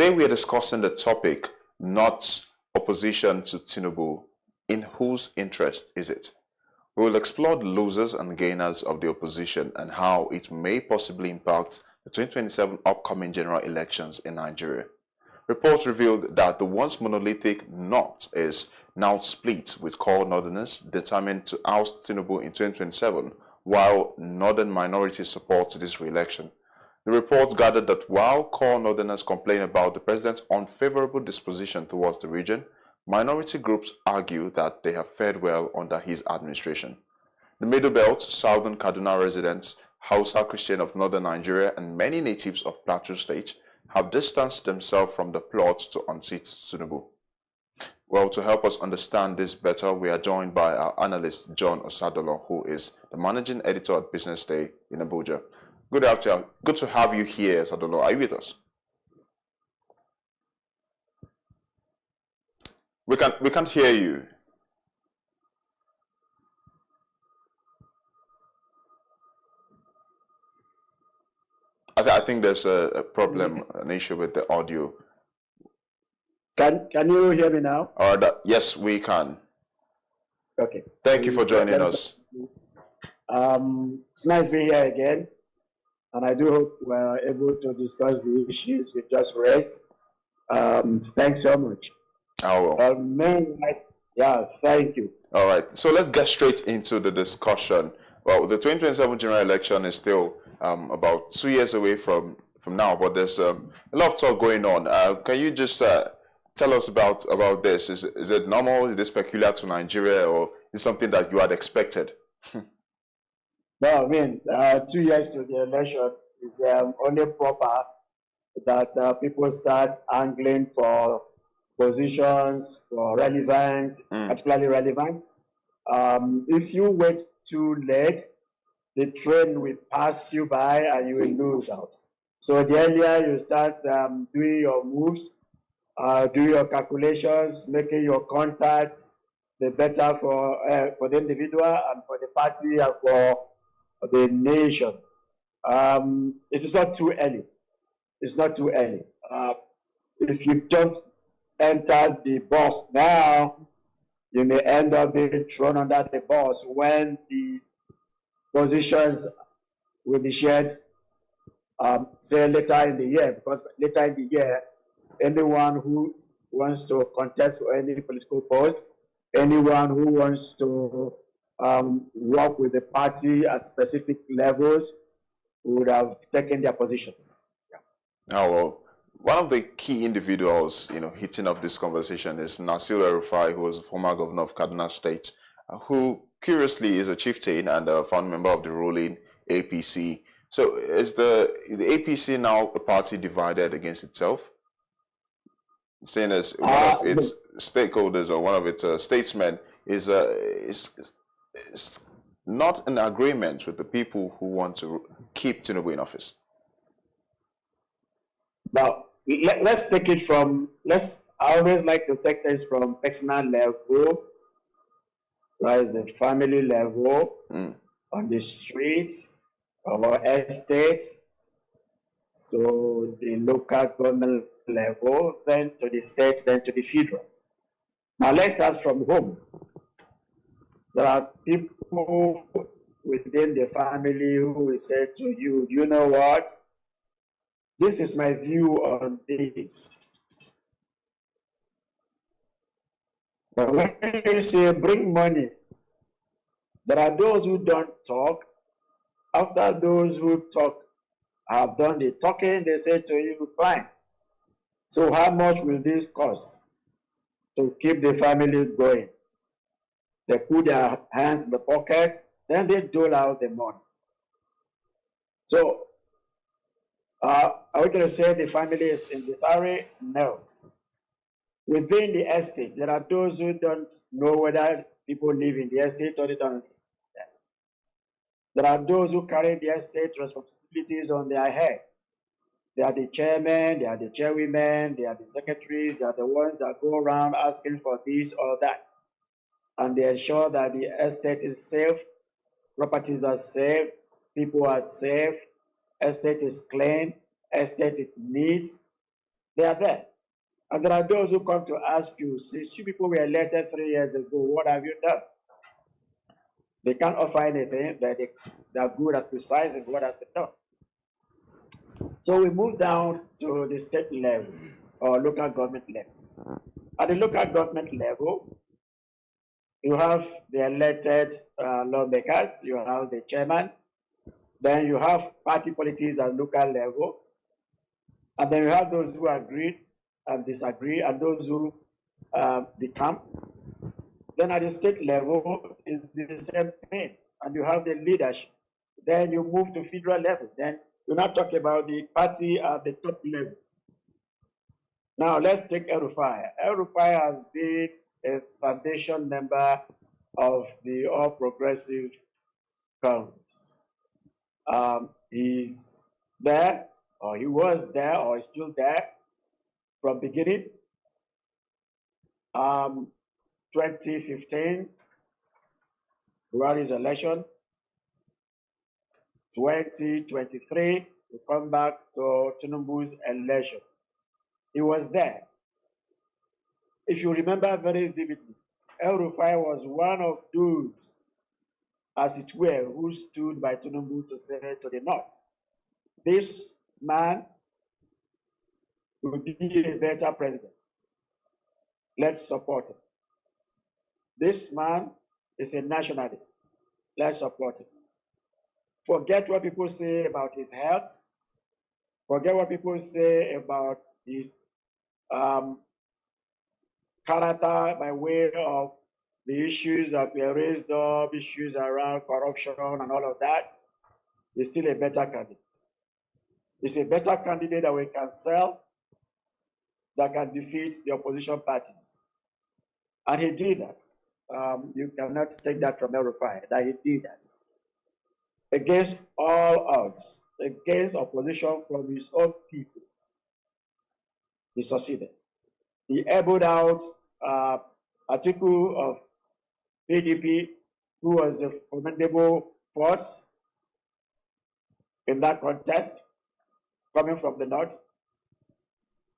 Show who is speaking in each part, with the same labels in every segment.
Speaker 1: Today we are discussing the topic, not opposition to Tinubu. In whose interest is it? We will explore the losers and gainers of the opposition and how it may possibly impact the 2027 upcoming general elections in Nigeria. Reports revealed that the once monolithic North is now split, with core Northerners determined to oust Tinubu in 2027, while Northern minorities support this re-election. The reports gathered that while core Northerners complain about the president's unfavorable disposition towards the region, minority groups argue that they have fared well under his administration. The Middle Belt, Southern Kaduna residents, Hausa Christian of Northern Nigeria, and many natives of Plateau State have distanced themselves from the plot to unseat Tinubu. Well, to help us understand this better, we are joined by our analyst, John Osadolo, who is the managing editor at BusinessDay in Abuja. Good afternoon. Good to have you here, Osadolo. Are you with us? We can't hear you. I think there's a problem, an issue with the audio.
Speaker 2: Can you hear me now?
Speaker 1: Yes, we can.
Speaker 2: Okay.
Speaker 1: Thank you for joining us.
Speaker 2: It's nice being here again, and I do hope we're able to discuss the issues we just raised. Thanks so much.
Speaker 1: Oh,
Speaker 2: yeah, thank you.
Speaker 1: All right, so let's get straight into the discussion. Well, the 2027 general election is still about 2 years away from now, but there's a lot of talk going on. Can you just tell us about this? Is it normal? Is this peculiar to Nigeria, or is it something that you had expected?
Speaker 2: No, I mean, 2 years to the election is only proper that people start angling for positions, for relevance, particularly relevance. If you wait too late, the train will pass you by and you will lose out. So the earlier you start doing your moves, do your calculations, making your contacts, the better for the individual and for the party and for the nation. It is not too early. It's not too early. If you don't enter the bus now, you may end up being thrown under the bus when the positions will be shared, say later in the year, because later in the year, anyone who wants to contest for any political post, anyone who wants to work with the party at specific levels would have taken their positions. Yeah.
Speaker 1: Oh, well, one of the key individuals, hitting up this conversation is El-Rufai, who was a former governor of Kaduna State, who curiously is a chieftain and a founding member of the ruling APC. So is the APC now a party divided against itself? Saying as one of its stakeholders or one of its statesmen is not in agreement with the people who want to keep Tinubu in office.
Speaker 2: Now, let's take it from, I always like to take this from personal level, that is the family level, on the streets, our estates, so the local government level, then to the state, then to the federal. Now let's start from home. There are people within the family who will say to you, you know what? This is my view on this. But when you say bring money, there are those who don't talk. After those who talk have done the talking, they say to you, fine. So how much will this cost to keep the family going? They put their hands in the pockets, then they dole out the money. So are we going to say the family is in disarray? No. Within the estate, there are those who don't know whether people live in the estate or they don't. There are those who carry the estate responsibilities on their head. They are the chairmen, they are the chairwomen, they are the secretaries, they are the ones that go around asking for this or that. And they ensure that the estate is safe, properties are safe, people are safe, estate is clean, estate is neat. They are there. And there are those who come to ask you, since you people were elected 3 years ago, what have you done? They can't offer anything, but they are good at precising what has been done. So we move down to the state level or local government level. At the local government level, you have the elected lawmakers, you have the chairman, then you have party politics at local level, and then you have those who agree and disagree, and those who decamp. Then at the state level, it's the same thing, and you have the leadership. Then you move to federal level. Then you now talk about the party at the top level. Now let's take El-Rufai. El-Rufai has been a foundation member of the All Progressive Congress. He's there, or he was there, or he's still there from beginning. 2015, Buhari's election. 2023, we come back to Tinubu's election. He was there. If you remember very vividly, El-Rufai was one of those, as it were, who stood by Tinubu to say to the North, this man will be a better president. Let's support him. This man is a nationalist. Let's support him. Forget what people say about his health. Forget what people say about his character by way of the issues that were raised up, issues around corruption and all of that. He's still a better candidate. He's a better candidate that we can sell, that can defeat the opposition parties. And he did that. You cannot take that from El-Rufai, that he did that. Against all odds, against opposition from his own people, he succeeded. He elbowed out Atiku of PDP, who was a formidable force in that contest, coming from the north.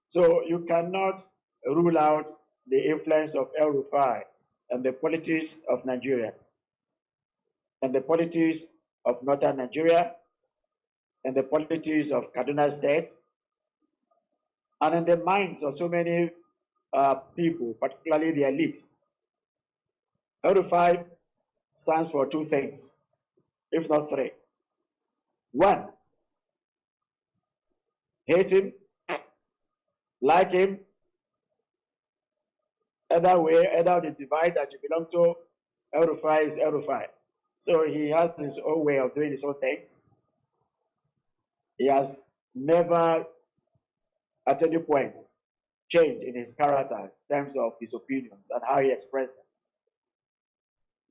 Speaker 2: So you cannot rule out the influence of El-Rufai and the politics of Nigeria, and the politics of northern Nigeria, and the politics of Kaduna State, and in the minds of so many people, particularly the elites. El-Rufai stands for two things, if not three. One, hate him, like him, either way, either the divide that you belong to, El-Rufai is El-Rufai. So he has his own way of doing his own things. He has never, at any point, changed in his character in terms of his opinions and how he expressed them.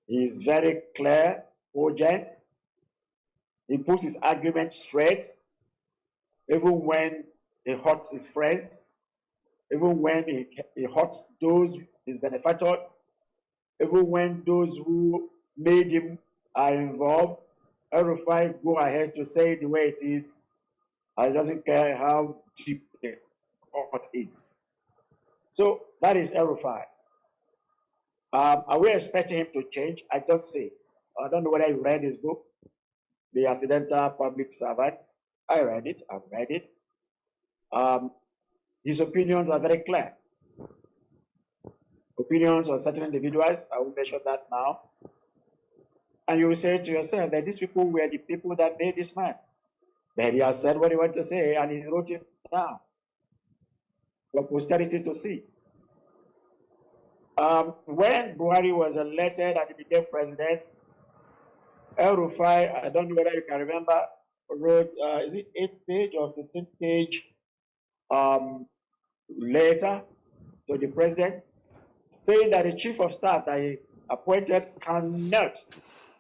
Speaker 2: He is very clear, cogent. He puts his argument straight, even when he hurts his friends, even when he hurts those, his benefactors, even when those who made him are involved. El-Rufai go ahead to say it the way it is, and he doesn't care how deep the hurt is. So that is El-Rufai. Are we expecting him to change? I don't see it. I don't know whether you read his book, The Accidental Public Servant. I read it. I've read it. His opinions are very clear. Opinions on certain individuals, I will mention that now. And you will say to yourself that these people were the people that made this man. But he has said what he wanted to say, and he wrote it down for posterity to see. When Buhari was elected and he became president, El-Rufai, I don't know whether you can remember, wrote, is it 8-page or 16-page letter to the president, saying that the chief of staff that he appointed cannot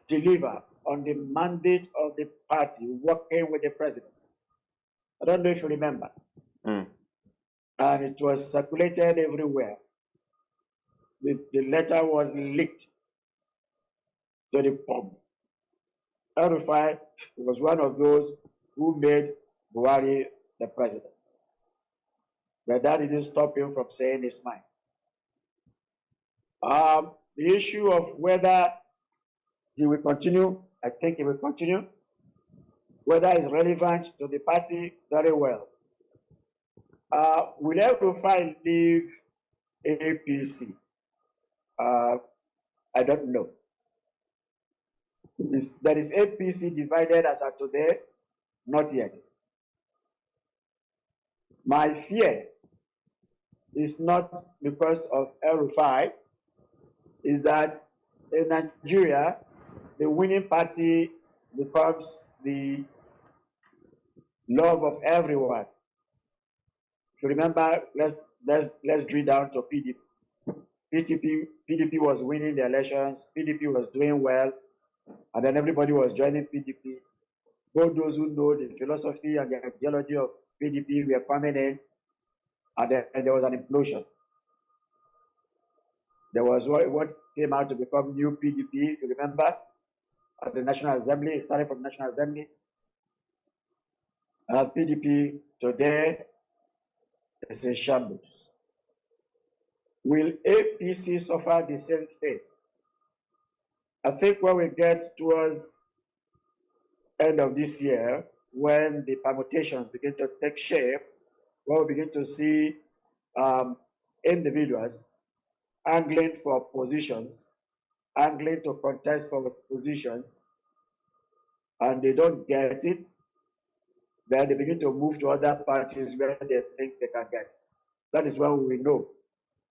Speaker 2: deliver on the mandate of the party working with the president. I don't know if you remember. And it was circulated everywhere. The letter was leaked to the public. El-Rufai was one of those who made Buhari the president. But that didn't stop him from saying his mind. The issue of whether he will continue, I think he will continue. Whether it's relevant to the party, very well. Will El-Rufai leave APC? I don't know. There is APC divided as of today? Not yet. My fear is not because of El-Rufai, is that in Nigeria, the winning party becomes the love of everyone. If you remember, let's drill down to PDP. PDP was winning the elections, PDP was doing well, and then everybody was joining PDP. Both those who know the philosophy and the ideology of PDP were coming in, and then there was an implosion. There was what came out to become new PDP, if you remember, at the National Assembly. It started from the National Assembly. PDP today is in shambles. Will APC suffer the same fate? I think when we get towards end of this year, when the permutations begin to take shape, when we begin to see individuals angling for positions, angling to contest for positions, and they don't get it, then they begin to move to other parties where they think they can get it. That is when we know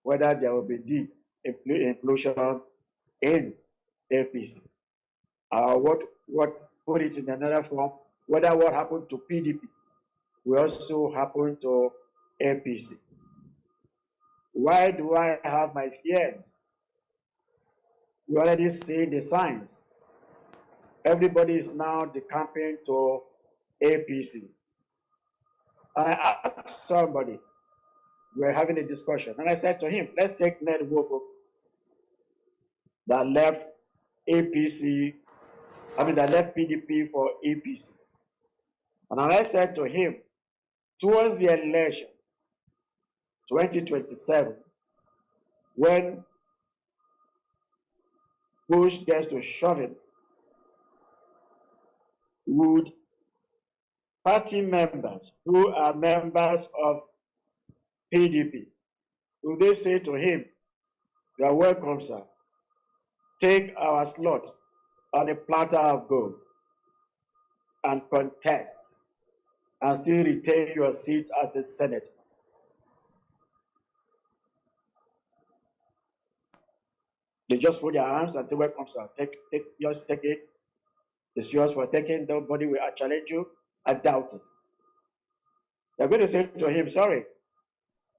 Speaker 2: whether there will be indeed implosion in APC. What put it in another form, whether what happened to PDP will also happen to APC. Why do I have my fears? We already see the signs. Everybody is now decamping to APC. And I asked somebody, we're having a discussion, and I said to him, let's take Ned Woko that left APC, that left PDP for APC. And I said to him, towards the election, 2027, when push gets to shoving, would party members who are members of PDP, would they say to him, you are welcome, sir, take our slot on a platter of gold and contest and still retain your seat as a senator? They just put their arms and say, welcome, sir, take yours, take it. It's yours for taking. Nobody will challenge you. I doubt it. They're going to say to him, sorry,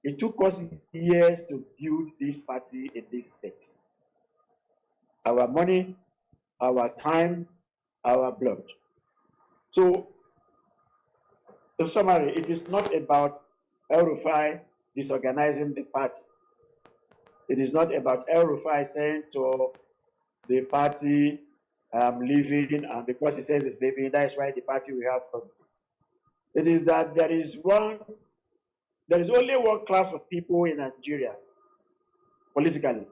Speaker 2: it took us years to build this party in this state. Our money, our time, our blood. So, in summary, it is not about El-Rufai disorganizing the party. It is not about El-Rufai saying to the party, I'm leaving, and because he says he's leaving, that's why the party will have problem. It is that there is only one class of people in Nigeria, politically.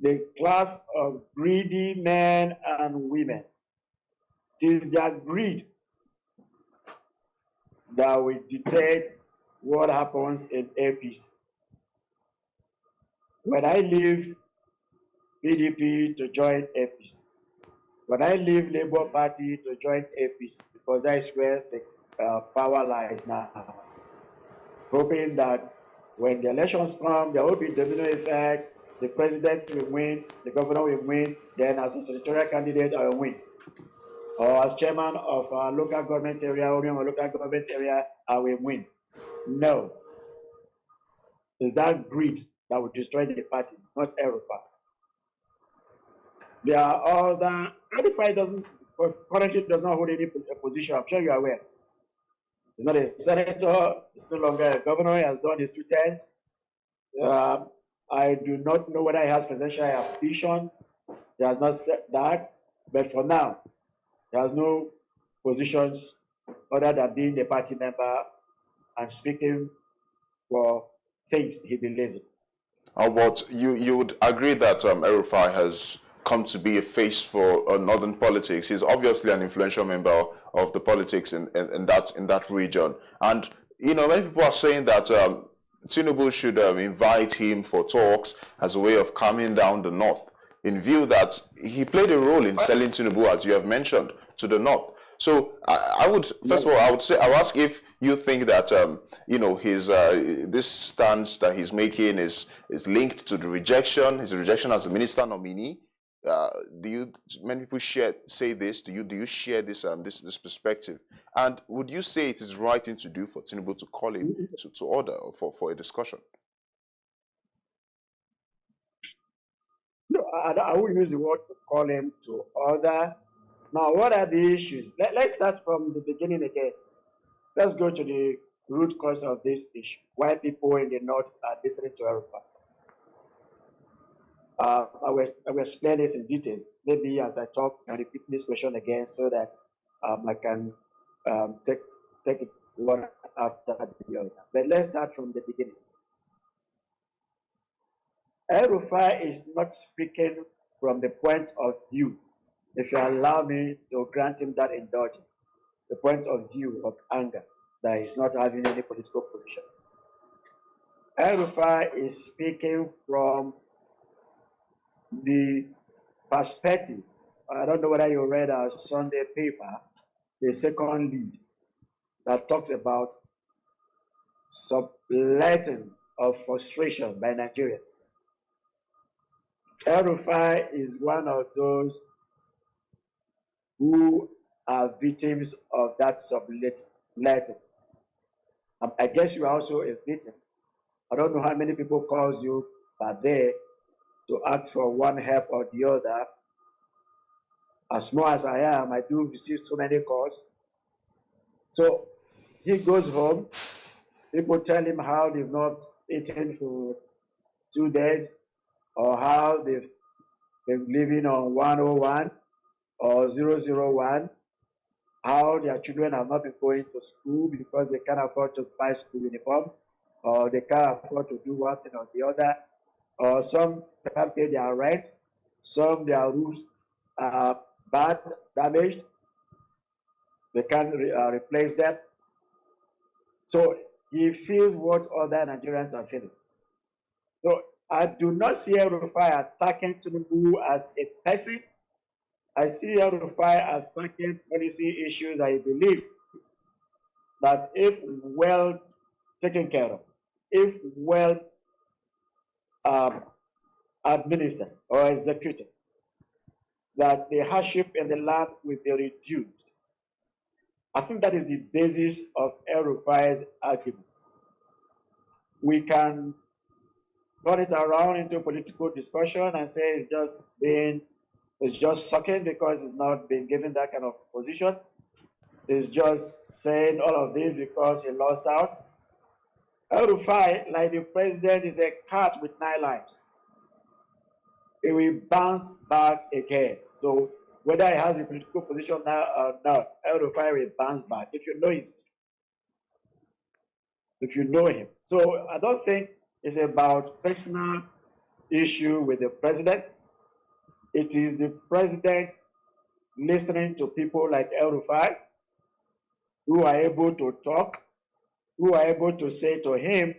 Speaker 2: The class of greedy men and women. It is their greed that will dictate what happens in APC. When I leave PDP to join APC, when I leave Labour Party to join APC, because that is where the power lies now, hoping that when the elections come, there will be domino effect, the president will win, the governor will win, then as a senatorial candidate, I will win. Or as chairman of a local government area, or a local government area, I will win. No. It's that greed that will destroy the party, it's not El-Rufai. There are other, El-Rufai currently does not hold any position, I'm sure you are aware. He's not a senator, he's no longer a governor, he has done his 2 terms. I do not know whether he has presidential ambition, he has not said that, but for now, he has no positions other than being a party member and speaking for things he believes in.
Speaker 1: But you would agree that El-Rufai has come to be a face for northern politics. He's obviously an influential member of the politics in that region. And you know, many people are saying that Tinubu should invite him for talks as a way of calming down the north, in view that he played a role in selling Tinubu, as you have mentioned, to the north. So I would, first of all, I would ask if you think that you know, his this stance that he's making is linked to the rejection, his rejection as a minister nominee. Many people say this? Do you share this this perspective? And would you say it is the right thing to do for Tinubu to call him to order or for a discussion?
Speaker 2: No, I wouldn't use the word to call him to order. Now, what are the issues? Let's start from the beginning again. Let's go to the root cause of this issue. Why people in the north are listening to El-Rufai. I will explain this in details. Maybe as I talk, I repeat this question again so that I can take it one after the other. But let's start from the beginning. El-Rufai is not speaking from the point of view, if you allow me to grant him that indulgence, the point of view of anger, that he's not having any political position. El-Rufai is speaking from the perspective. I don't know whether you read our Sunday paper, the second lead, that talks about subletting of frustration by Nigerians. El-Rufai is one of those who are victims of that subletting. I guess you are also a victim. I don't know how many people calls you per day to ask for one help or the other. As small as I am, I do receive so many calls. So he goes home, people tell him how they've not eaten for 2 days, or how they've been living on 101 or 001, how their children have not been going to school because they can't afford to buy school uniform, or they can't afford to do one thing or the other, or some can't pay their rent, some their roofs are bad, damaged, they can't replace them. So he feels what other Nigerians are feeling. So I do not see El-Rufai attacking Tinubu as a person. I see El-Rufai attacking policy issues. I believe that if well taken care of, if well administered or executed, that the hardship in the land will be reduced. I think that is the basis of El-Rufai's argument. We can turn it around into a political discussion and say it's just sucking because it's not been given that kind of position. It's just saying all of this because he lost out. El-Rufai, like the president, is a cat with 9 lives. It will bounce back again. So whether he has a political position now or not, El-Rufai will bounce back if you know him. So I don't think it's about personal issue with the president. It is the president listening to people like El-Rufai who are able to talk, who are able to say to him,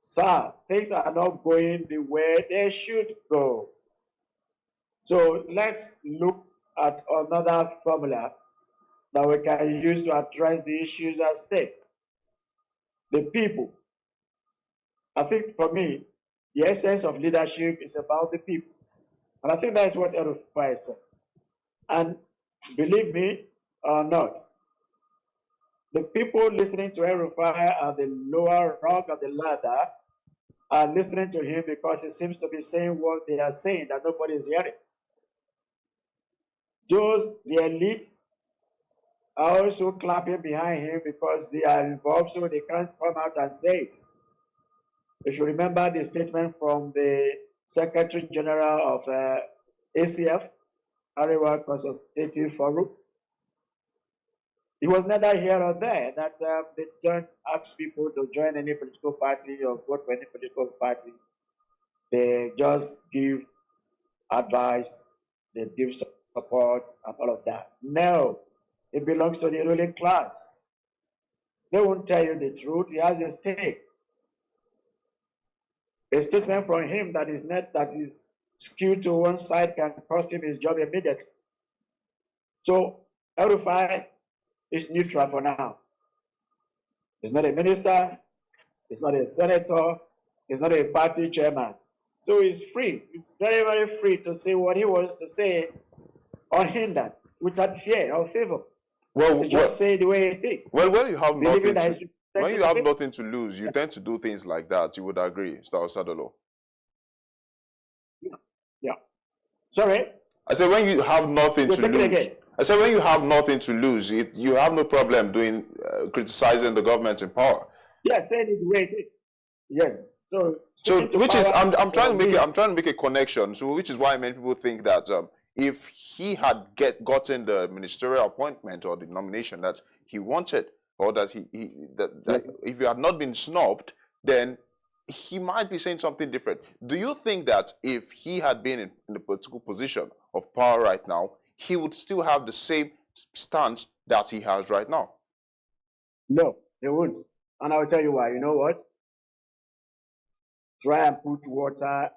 Speaker 2: sir, things are not going the way they should go. So let's look at another formula that we can use to address the issues at stake. The people. I think for me, the essence of leadership is about the people. And I think that is what El-Rufai said. And believe me or not, the people listening to El-Rufai at the lower rung of the ladder are listening to him because he seems to be saying what they are saying that nobody is hearing. Those, the elites, are also clapping behind him because they are involved, so they can't come out and say it. If you remember the statement from the Secretary General of ACF, Arewa Consultative Forum, It was neither here or there that they don't ask people to join any political party or vote for any political party. They just give advice, they give support, and all of that. No, it belongs to the ruling class. They won't tell you the truth. He has a stake. A statement from him that is skewed to one side can cost him his job immediately. So El-Rufai is neutral for now. He's not a minister, he's not a senator, he's not a party chairman. So he's free. He's very, very free to say what he wants to say unhindered, without fear or favor.
Speaker 1: Well,
Speaker 2: just say the way it is.
Speaker 1: Well, when you have nothing to,
Speaker 2: when you have
Speaker 1: nothing to lose, you tend to do things like that. You would agree, Mr. Osadolo?
Speaker 2: Yeah. Sorry?
Speaker 1: I said when you have nothing to lose. I said when you have nothing to lose, you have no problem doing criticizing the government in power.
Speaker 2: Yeah, saying it the way it is. Yes. So
Speaker 1: which is I'm trying to make a connection. So which is why many people think that if he had gotten the ministerial appointment or the nomination that he wanted, or that if he had not been snubbed, then he might be saying something different. Do you think that if he had been in the political position of power right now, he would still have the same stance that he has right now?
Speaker 2: No, he won't. And I'll tell you why. You know what? Try and put water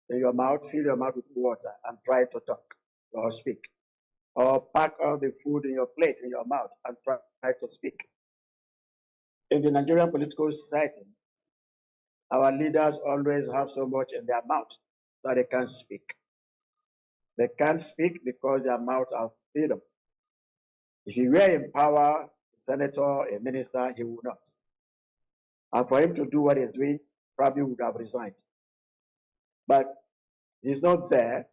Speaker 2: in your mouth, fill your mouth with water, and try to talk or speak. Or pack all the food in your plate in your mouth and try to speak. In the Nigerian political society, our leaders always have so much in their mouth that they can't speak. They can't speak because their mouths are freedom. If he were in power, a senator, a minister, he would not. And for him to do what he's doing, probably would have resigned. But he's not there.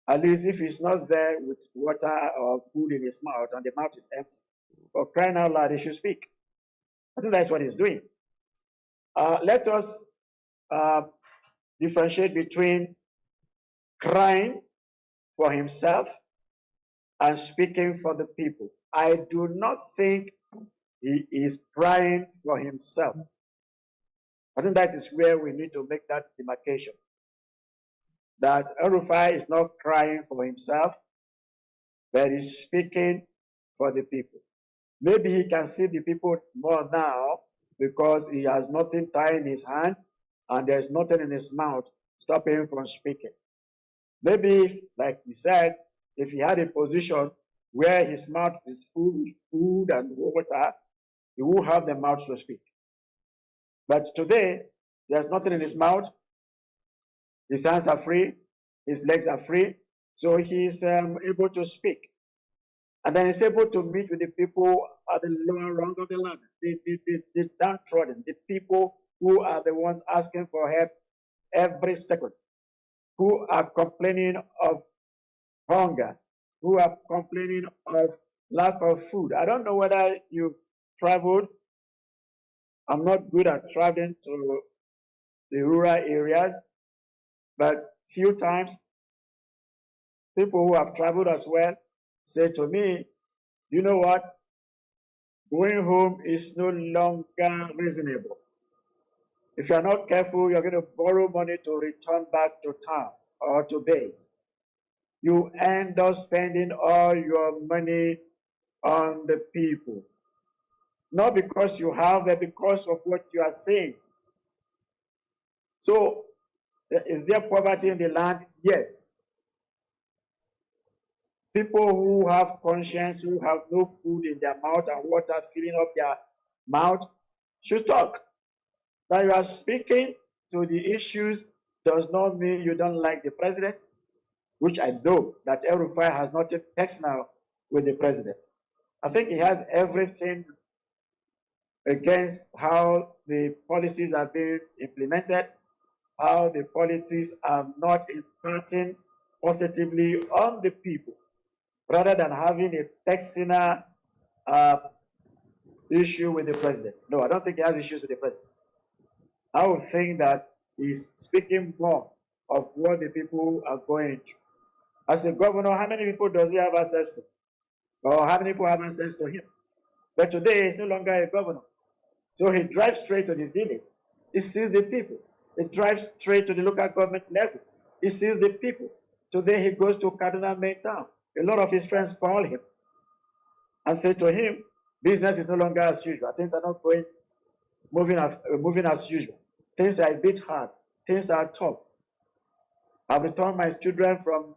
Speaker 2: At least if he's not there with water or food in his mouth and the mouth is empty, for crying out loud, he should speak. I think that's what he's doing. Let us differentiate between crying for himself and speaking for the people. I do not think he is crying for himself. I think that is where we need to make that demarcation. That El-Rufai is not crying for himself, but he's speaking for the people. Maybe he can see the people more now because he has nothing tying his hand and there's nothing in his mouth stopping him from speaking. Maybe, like we said, if he had a position where his mouth is full with food and water, he will have the mouth to speak. But today, there's nothing in his mouth. His hands are free, his legs are free, so he's able to speak. And then he's able to meet with the people at the lower rung of the ladder, the downtrodden, the people who are the ones asking for help every second, who are complaining of hunger, who are complaining of lack of food. I don't know whether you've traveled. I'm not good at traveling to the rural areas, but few times, people who have traveled as well say to me, you know what? Going home is no longer reasonable. If you're not careful, you're going to borrow money to return back to town or to base. You end up spending all your money on the people. Not because you have, but because of what you are saying. So, is there poverty in the land? Yes. People who have conscience, who have no food in their mouth and water filling up their mouth, should talk. That you are speaking to the issues does not mean you don't like the president, which I know that El-Rufai has not taken personal with the president. I think he has everything against how the policies are being implemented, how the policies are not impacting positively on the people, rather than having a personal issue with the president. No, I don't think he has issues with the president. I would think that he's speaking more of what the people are going through. As a governor, how many people does he have access to? Or how many people have access to him? But today he's no longer a governor. So he drives straight to the village. He sees the people. He drives straight to the local government level. He sees the people. Today he goes to Kaduna main town. A lot of his friends call him and say to him, business is no longer as usual. Things are not moving as usual. Things are a bit hard. Things are tough. I've returned my children from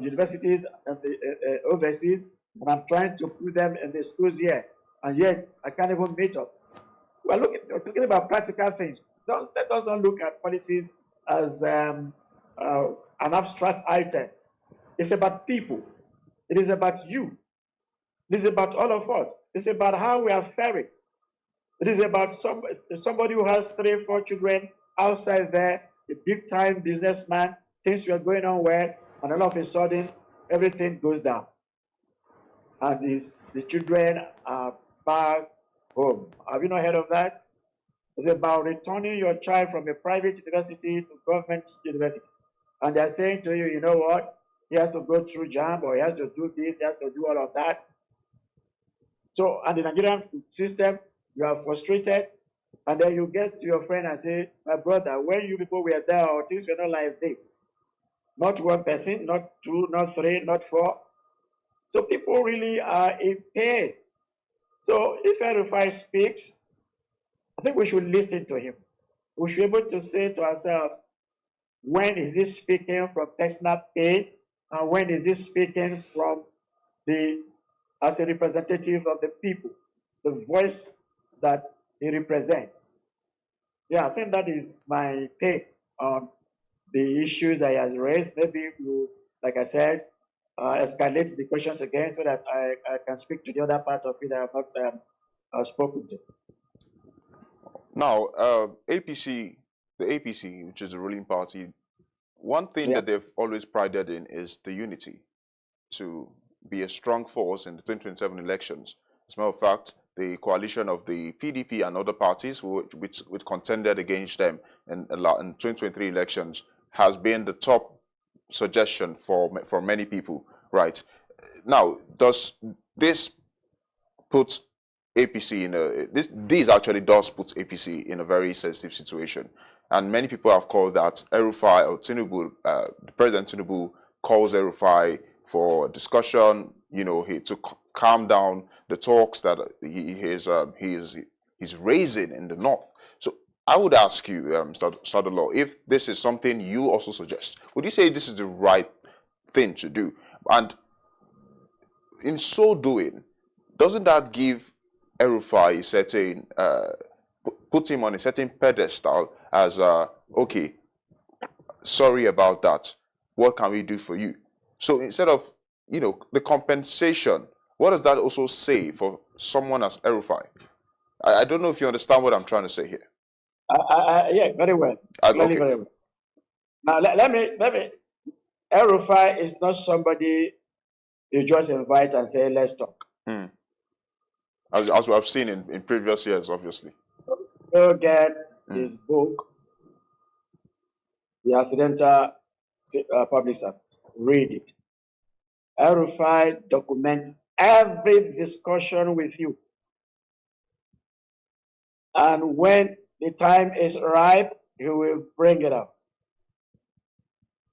Speaker 2: universities and overseas, and I'm trying to put them in the schools here, and yet I can't even meet up. We're talking about practical things. Let us not look at politics as an abstract item. It's about people. It is about you. It is about all of us. It's about how we are faring. It is about somebody who has 3 or 4 children outside there, a big-time businessman, things were going on well, and all of a sudden, everything goes down. And the children are back home. Have you not heard of that? It's about returning your child from a private university to government university. And they're saying to you, you know what? He has to go through JAMB, or he has to do this, he has to do all of that. So, and the Nigerian system, you are frustrated, and then you get to your friend and say, my brother, when you people were there, things were not like this. Not 1 person, not 2, not 3, not 4. So people really are in pain. So if El-Rufai speaks, I think we should listen to him. We should be able to say to ourselves, when is he speaking from personal pain, and when is he speaking from as a representative of the people, the voice that he represents. Yeah, I think that is my take on the issues that he has raised. Maybe you, like I said, escalate the questions again so that I can speak to the other part of it that I have not spoken to.
Speaker 1: Now, APC, the APC, which is the ruling party, one thing that they've always prided in is the unity, to be a strong force in the 2027 elections. As a matter of fact, the coalition of the PDP and other parties which contended against them in 2023 elections has been the top suggestion for many people, right? Now, does this put APC in this actually does put APC in a very sensitive situation, and many people have called that El-Rufai, or Tinubu, President Tinubu calls El-Rufai for discussion, to calm down the talks that he's raising in the north. So I would ask you, Sadalo, if this is something you also suggest, would you say this is the right thing to do? And in so doing, doesn't that give El-Rufai a certain, put him on a certain pedestal as, okay, sorry about that, what can we do for you? So instead of, the compensation, what does that also say for someone as El-Rufai? I don't know if you understand what I'm trying to say here.
Speaker 2: Yeah, very well.
Speaker 1: Okay.
Speaker 2: Very well. Now, let me, El-Rufai is not somebody you just invite and say, let's talk.
Speaker 1: As we have seen in previous years, obviously.
Speaker 2: Go get his book, The Accidental Public Servant. Read it. El-Rufai documents every discussion with you. And when the time is ripe, he will bring it out.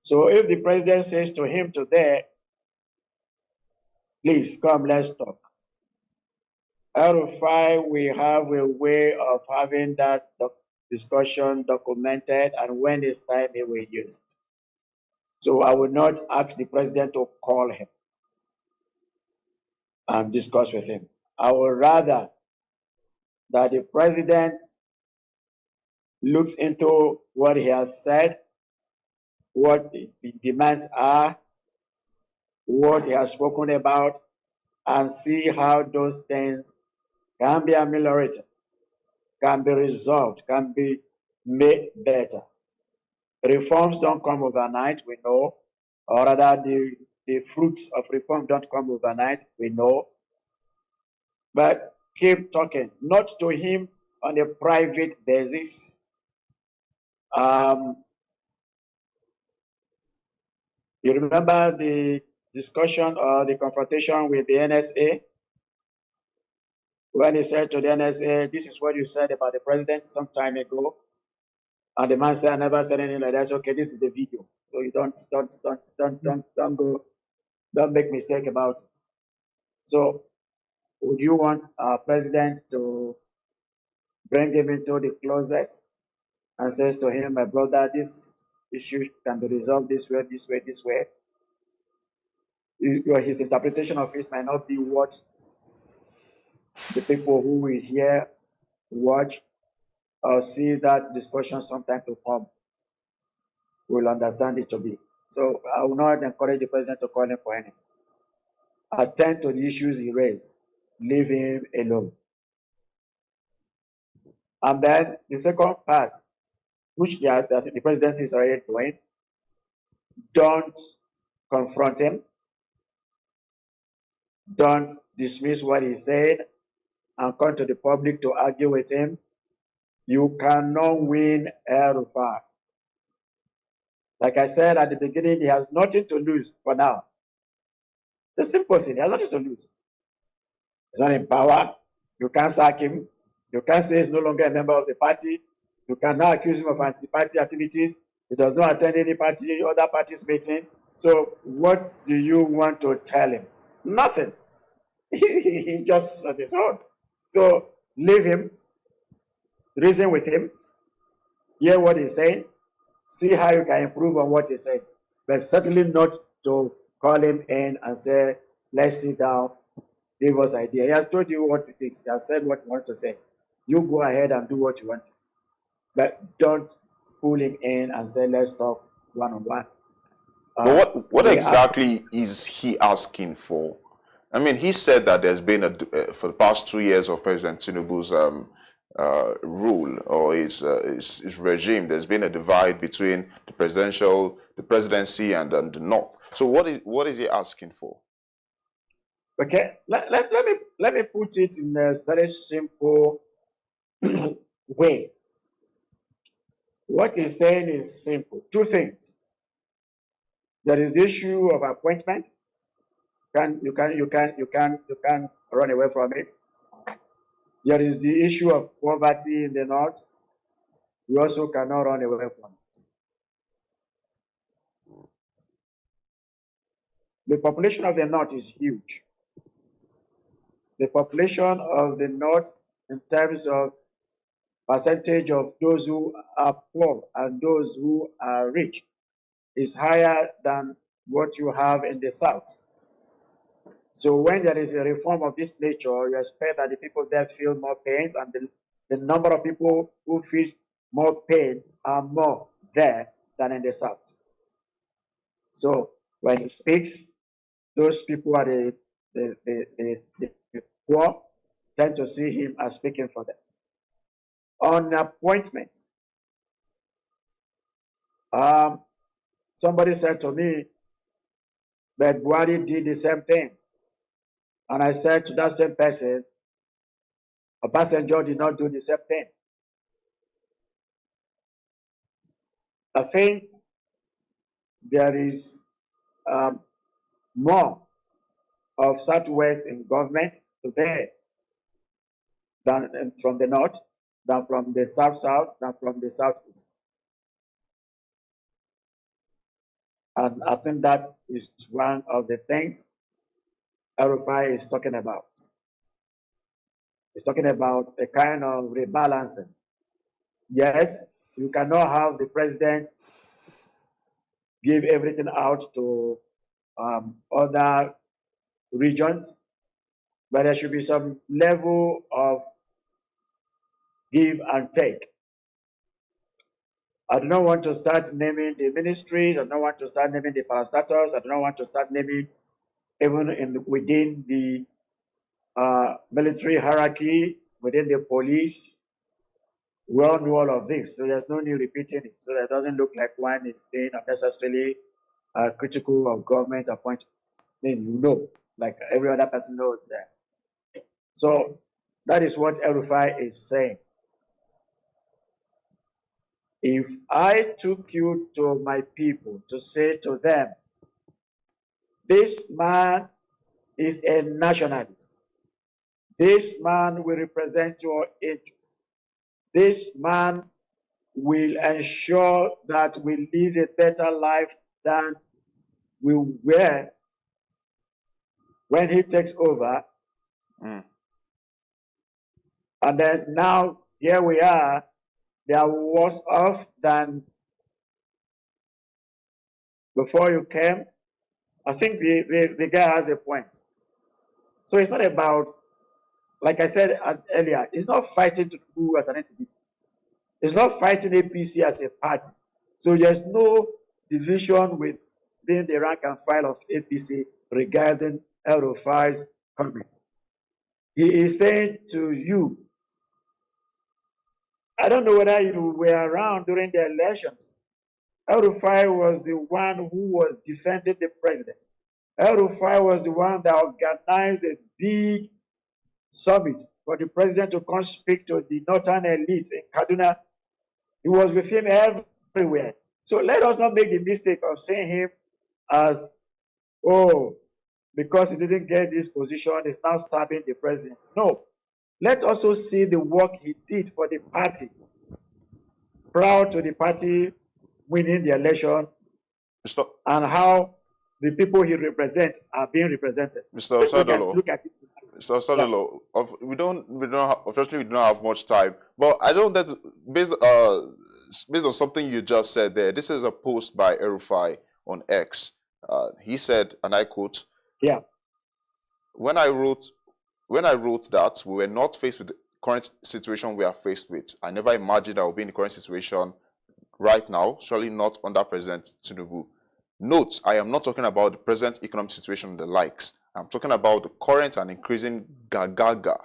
Speaker 2: So if the president says to him today, please come, let's talk, El-Rufai will have a way of having that discussion documented, and when it's time, he will use it. So I would not ask the president to call him and discuss with him. I would rather that the president looks into what he has said, what the demands are, what he has spoken about, and see how those things can be ameliorated, can be resolved, can be made better. Reforms don't come overnight, we know, or rather the fruits of reform don't come overnight, we know. But keep talking, not to him on a private basis. You remember the discussion or the confrontation with the NSA? when he said to the NSA, this is what you said about the president some time ago. And the man said, I never said anything like that. Okay, this is the video. So you don't make mistake about it. So would you want our president to bring him into the closet and says to him, my brother, this issue can be resolved this way, this way, this way? His interpretation of it might not be what the people who will hear, watch, or see that discussion sometime to come will understand it to be. So I will not encourage the president to call him for anything. Attend to the issues he raised. Leave him alone. And then the second part, which the presidency is already doing, don't confront him. Don't dismiss what he said and come to the public to argue with him. You cannot win El-Rufai. Like I said at the beginning, he has nothing to lose for now. It's a simple thing. He has nothing to lose. He's not in power. You can't sack him. You can't say he's no longer a member of the party. You cannot accuse him of anti-party activities. He does not attend any party, other party's meeting. So what do you want to tell him? Nothing. He's just on his own. So leave him, reason with him, hear what he's saying, see how you can improve on what he's saying. But certainly not to call him in and say, let's sit down, give us idea. He has told you what it is. He has said what he wants to say. You go ahead and do what you want. But don't pull him in and say, let's talk one-on-one.
Speaker 1: But what exactly is he asking for? I mean, he said that there's been for the past 2 years of President Tinubu's rule or his regime, there's been a divide between the presidency and the North. So what is he asking for?
Speaker 2: Okay, let me put it in a very simple way. What he's saying is simple. Two things. There is the issue of appointment. You can run away from it. There is the issue of poverty in the north. You also cannot run away from it. The population of the north is huge. The population of the north, in terms of percentage of those who are poor and those who are rich, is higher than what you have in the south. So when there is a reform of this nature, you expect that the people there feel more pains, and the number of people who feel more pain are more there than in the south. So when he speaks, those people are the poor tend to see him as speaking for them. On appointment, somebody said to me that Buhari did the same thing. And I said to that same person, Obasanjo did not do the same thing. I think there is more of Southwest in government today than from the North, than from the South-South, than from the Southeast. And I think that is one of the things El-Rufai is talking about. He's talking about a kind of rebalancing. Yes, you cannot have the president give everything out to other regions, but there should be some level of give and take. I do not want to start naming the ministries. I don't want to start naming the parastatals. I do not want to start naming even within the military hierarchy, within the police. We all know all of this, so there's no need repeating it. So that it doesn't look like one is being unnecessarily critical of government appointment. Then you know, like every other person knows that. So that is what El-Rufai is saying. If I took you to my people to say to them, this man is a nationalist, This man will represent your interest. This man will ensure that we live a better life than we were when he takes over. And then now here we are, they are worse off than before you came. I think the guy has a point. So it's not about, like I said earlier, it's not fighting Tinubu as an entity. It's not fighting APC as a party. So there's no division within the rank and file of APC regarding El-Rufai's comments. He is saying to you, I don't know whether you were around during the elections. El-Rufai was the one who was defending the president. El-Rufai was the one that organized a big summit for the president to come speak to the northern elite in Kaduna. He was with him everywhere. So let us not make the mistake of seeing him as, oh, because he didn't get this position, he's now stabbing the president. No. Let's also see the work he did for the party, proud to the party winning the election, and how the people he represents are being represented.
Speaker 1: Mr. Osadolo,
Speaker 2: Look at it.
Speaker 1: Mr. Osadolo, we don't unfortunately we don't have much time, but I don't that based on something you just said there. This is a post by El-Rufai on X. He said, and I quote,
Speaker 2: "Yeah,
Speaker 1: when I wrote that we were not faced with the current situation we are faced with. I never imagined I would be in the current situation right now, surely not under President Tinubu. Note, I am not talking about the present economic situation and the likes. I'm talking about the current and increasing gagaga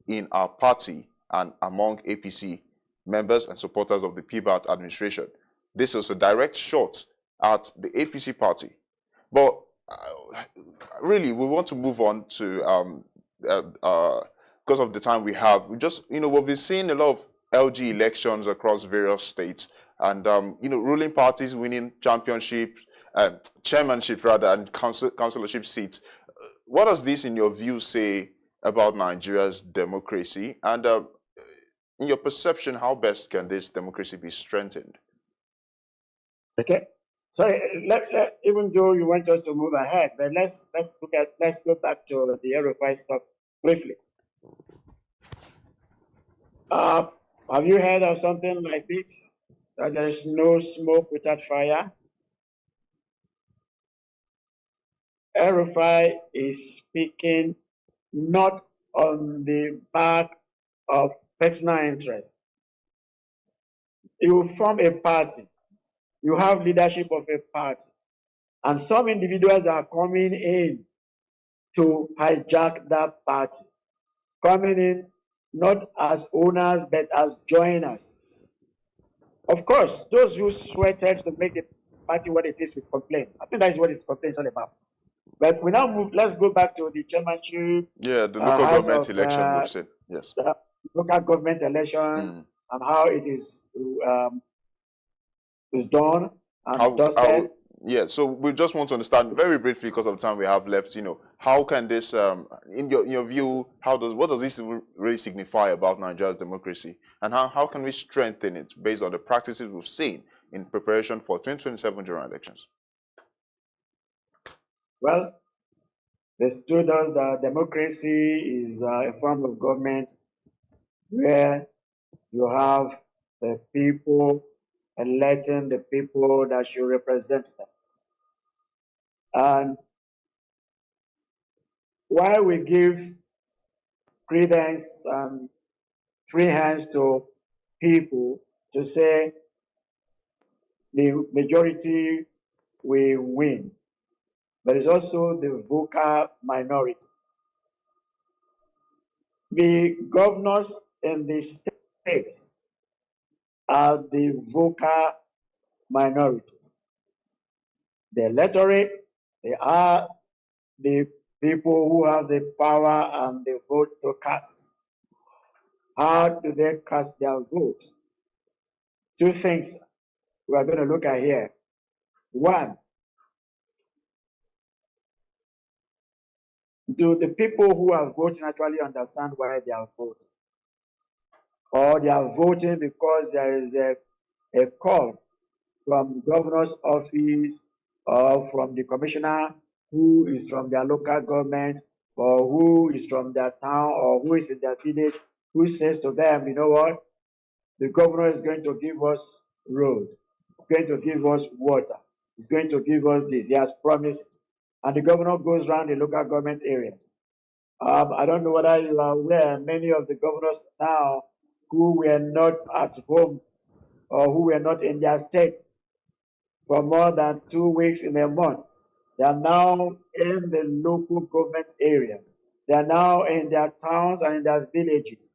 Speaker 1: in our party and among APC members and supporters of the PBAT administration. This was a direct shot at the APC party. But really, we want to move on to, because of the time we have, we've been seeing a lot of LG elections across various states, and ruling parties winning chairmanship rather, and councillorship seats. What does this, in your view, say about Nigeria's democracy? And in your perception, how best can this democracy be strengthened?
Speaker 2: Okay. Sorry, even though you want us to move ahead, but let's go back to the El-Rufai stuff briefly. Have you heard of something like this? That there is no smoke without fire? El-Rufai is speaking not on the back of personal interest. You form a party, you have leadership of a party, and some individuals are coming in to hijack that party, coming in not as owners but as joiners. Of course, those who sweated to make the party what it is will complain. I think that is what this complaint is all about. But we now move, let's go back to the chairmanship.
Speaker 1: Yeah, the local government election we've seen. Yes.
Speaker 2: Local government elections and how it is done and dusted.
Speaker 1: Yeah, so we just want to understand very briefly, because of the time we have left, how can this, in your view, what does this really signify about Nigeria's democracy? And how can we strengthen it based on the practices we've seen in preparation for 2027 general elections?
Speaker 2: Well, this told us that democracy is a form of government where you have the people electing the people that should represent them. And while we give credence and free hands to people to say the majority will win, there is also the vocal minority. The governors in the states are the vocal minorities. The electorate, they are the people who have the power and the vote to cast. How do they cast their vote? Two things we are going to look at here. One, do the people who are voting actually understand why they are voting? Or they are voting because there is a call from the governor's office or from the commissioner who is from their local government or who is from their town or who is in their village, who says to them, you know what, the governor is going to give us road, he's going to give us water, he's going to give us this, he has promised it. And the governor goes around the local government areas. I don't know whether you are aware, many of the governors now who were not at home or who were not in their state for more than 2 weeks in a month, they are now in the local government areas. They are now in their towns and in their villages.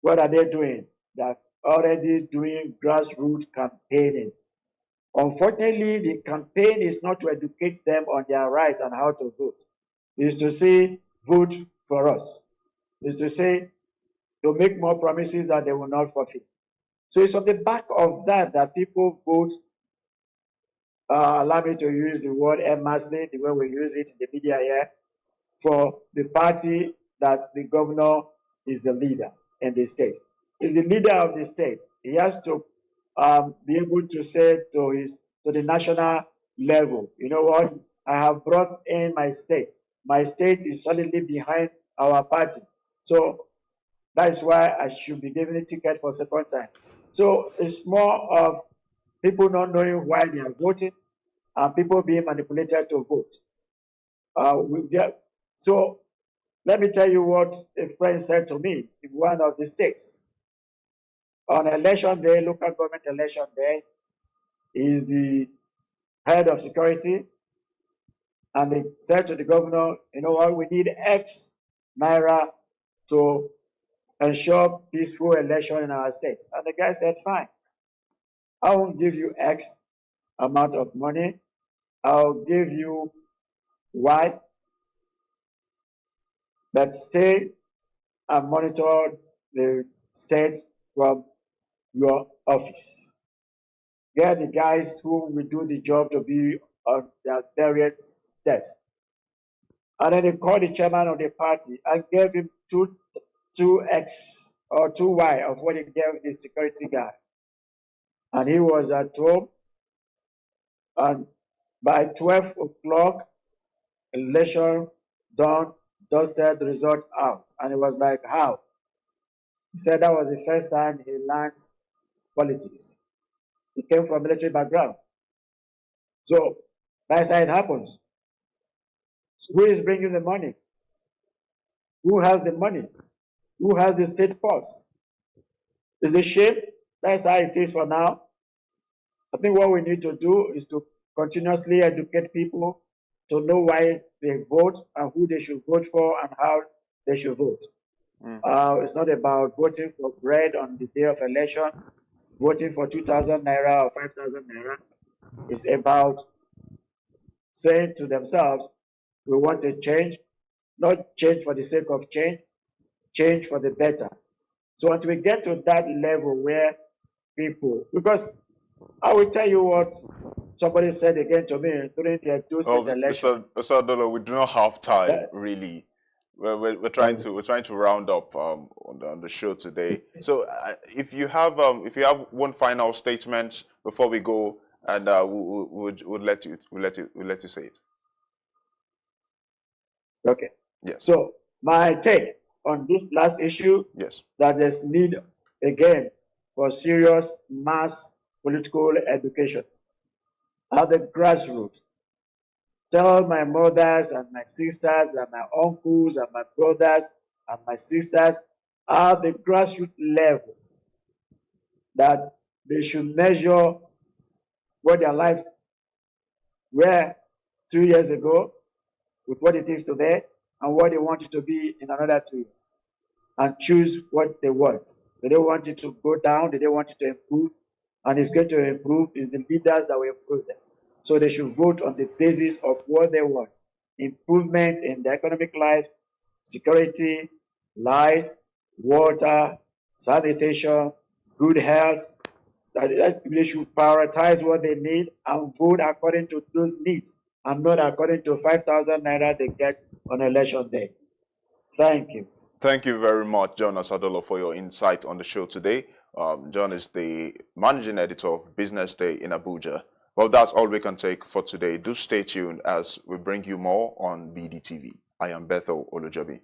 Speaker 2: What are they doing? They are already doing grassroots campaigning. Unfortunately, the campaign is not to educate them on their rights and how to vote. It's to say, vote for us. It's to say, to make more promises that they will not fulfill. So it's on the back of that that people vote, allow me to use the word massively, the way we use it in the media here, for the party that the governor is the leader in the state. He's the leader of the state. He has to be able to say to the national level, you know what, I have brought in my state. My state is solidly behind our party. So that's why I should be given a ticket for a second time. So it's more of people not knowing why they are voting and people being manipulated to vote. So let me tell you what a friend said to me in one of the states. On election day, local government election day, is the head of security, and they said to the governor, you know what, we need X naira to ensure peaceful election in our state. And the guy said, fine, I won't give you X amount of money. I'll give you Y, but stay and monitor the state from your office. Get the guys who will do the job to be on their various desks. And then they called the chairman of the party and gave him 2x or 2y of what he gave the security guy. And he was at home, and by 12 o'clock, election done, dusted, the result out. And it was like, how? He said that was the first time he learned politics. He came from military background. So that's how it happens. So who is bringing the money? Who has the money? Who has the state purse? Is it shame? That's how it is for now. I think what we need to do is to continuously educate people to know why they vote and who they should vote for and how they should vote. It's not about voting for bread on the day of election, voting for 2,000 naira or 5,000 naira. It's about saying to themselves, we want a change, not change for the sake of change, change for the better. So until we get to that level where people, because I will tell you what somebody said again to me during the State election.
Speaker 1: Mr. Adolo, we do not have time, really. We're trying to round up on the show today. So if you have one final statement before we go, and we'll let you say it.
Speaker 2: Okay.
Speaker 1: Yes.
Speaker 2: So my take on this last issue,
Speaker 1: yes,
Speaker 2: that there's need again for serious mass political education at the grassroots. Tell my mothers and my sisters and my uncles and my brothers and my sisters at the grassroots level that they should measure what their life were 2 years ago with what it is today and what they want it to be in another 2 years, and choose what they want. They don't want it to go down, they don't want it to improve, and if it's going to improve, it's the leaders that will improve them. So they should vote on the basis of what they want. Improvement in the economic life, security, light, water, sanitation, good health. That they should prioritize what they need and vote according to those needs and not according to 5,000 naira they get on election day. Thank you.
Speaker 1: Thank you very much, John Asadolo, for your insight on the show today. John is the managing editor of Business Day in Abuja. Well, that's all we can take for today. Do stay tuned as we bring you more on BDTV. I am Bethel Olujobi.